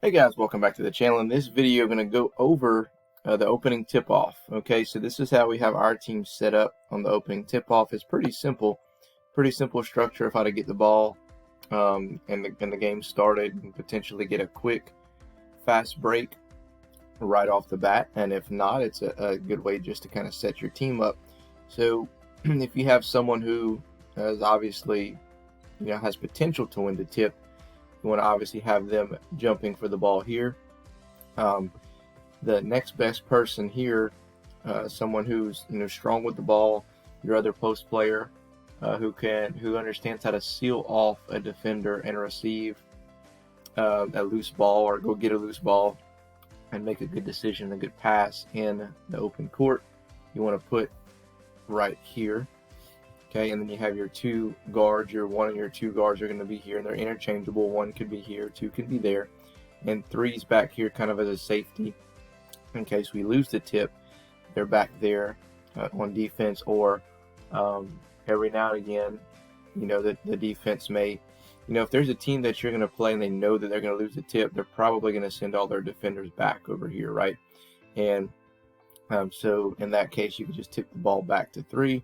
Hey guys, welcome back to the channel. In this video, I'm going to go over the opening tip-off. Okay, so this is how we have our team set up on the opening tip-off. It's pretty simple structure of how to get the ball and the game started and potentially get a quick, fast break right off the bat. And if not, it's a good way just to kind of set your team up. So if you have someone who is obviously, has potential to win the tip, you want to obviously have them jumping for the ball here. The next best person here, someone who's strong with the ball, your other post player, who understands how to seal off a defender and receive a loose ball or go get a loose ball and make a good decision, a good pass in the open court. You want to put right here. Okay, and then you have your two guards. Your one and your two guards are going to be here, and they're interchangeable. One could be here, two could be there, and three's back here kind of as a safety in case we lose the tip. They're back there on defense, or every now and again, the defense may, if there's a team that you're going to play and they know that they're going to lose the tip, they're probably going to send all their defenders back over here, right? And so in that case, you can just tip the ball back to three.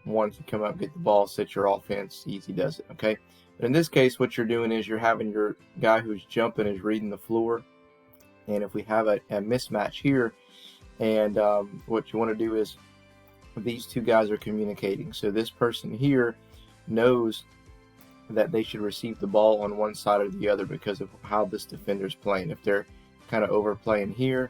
One can come up, get the ball, set your offense, easy does it, okay? But in this case, what you're doing is you're having your guy who's jumping is reading the floor. And if we have a mismatch here, and what you want to do is these two guys are communicating. So this person here knows that they should receive the ball on one side or the other because of how this defender's playing. If they're kind of overplaying here,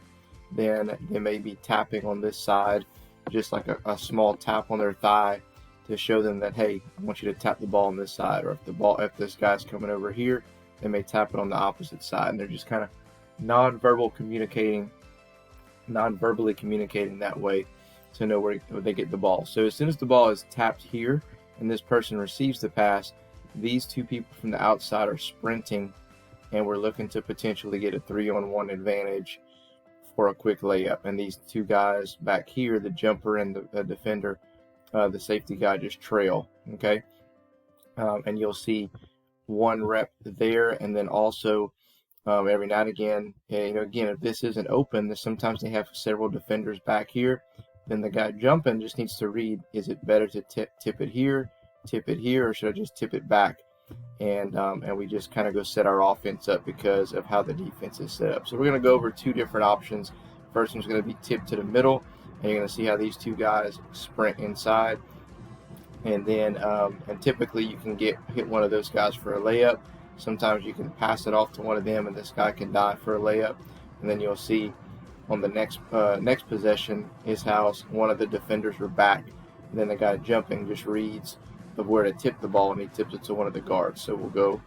then they may be tapping on this side, just like a small tap on their thigh to show them that, hey, I want you to tap the ball on this side. Or if this guy's coming over here, they may tap it on the opposite side. And they're just kind of non-verbally communicating that way to know where they get the ball. So as soon as the ball is tapped here and this person receives the pass, these two people from the outside are sprinting, and we're looking to potentially get a 3-on-1 advantage for a quick layup. And these two guys back here, the jumper and the defender, the safety guy, just trail, okay? And you'll see one rep there, and then also every now and again, again, if this isn't open, then sometimes they have several defenders back here. Then the guy jumping just needs to read, is it better to tip it here, or should I just tip it back? And we just kind of go set our offense up because of how the defense is set up. So we're going to go over two different options. First one's going to be tipped to the middle, and you're going to see how these two guys sprint inside. And then and typically you can hit one of those guys for a layup. Sometimes you can pass it off to one of them, and this guy can dive for a layup. And then you'll see on the next possession is how one of the defenders are back, and then the guy jumping just reads of where to tip the ball, and he tips it to one of the guards. So we'll go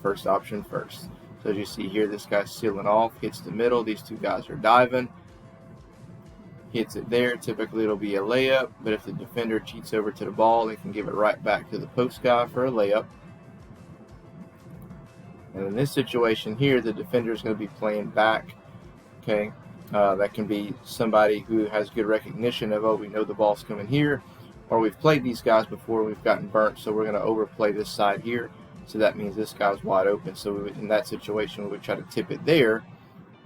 first option first. So as you see here, this guy's sealing off, hits the middle. These two guys are diving, hits it there. Typically it'll be a layup, but if the defender cheats over to the ball, they can give it right back to the post guy for a layup. And in this situation here, the defender is going to be playing back, okay? That can be somebody who has good recognition of, oh, we know the ball's coming here, or we've played these guys before, we've gotten burnt, so we're going to overplay this side here. So that means this guy's wide open. So in that situation, we would try to tip it there,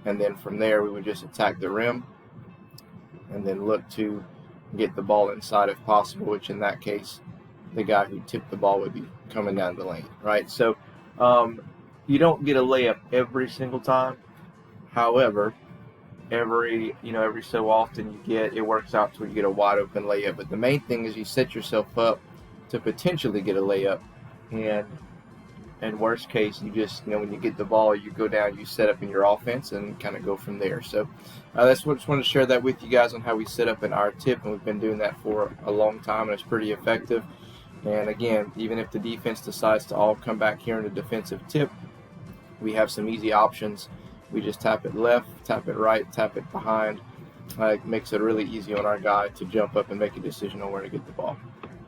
and then from there, we would just attack the rim and then look to get the ball inside if possible, which in that case, the guy who tipped the ball would be coming down the lane, right? So you don't get a layup every single time. However, every so often it works out to where you get a wide open layup. But the main thing is you set yourself up to potentially get a layup, and worst case, you just when you get the ball, you go down, you set up in your offense, and kind of go from there. So that's what I just wanted to share that with you guys on how we set up in our tip, and we've been doing that for a long time, and it's pretty effective. And again, even if the defense decides to all come back here in a defensive tip, we have some easy options. We just tap it left, tap it right, tap it behind. It makes it really easy on our guy to jump up and make a decision on where to get the ball.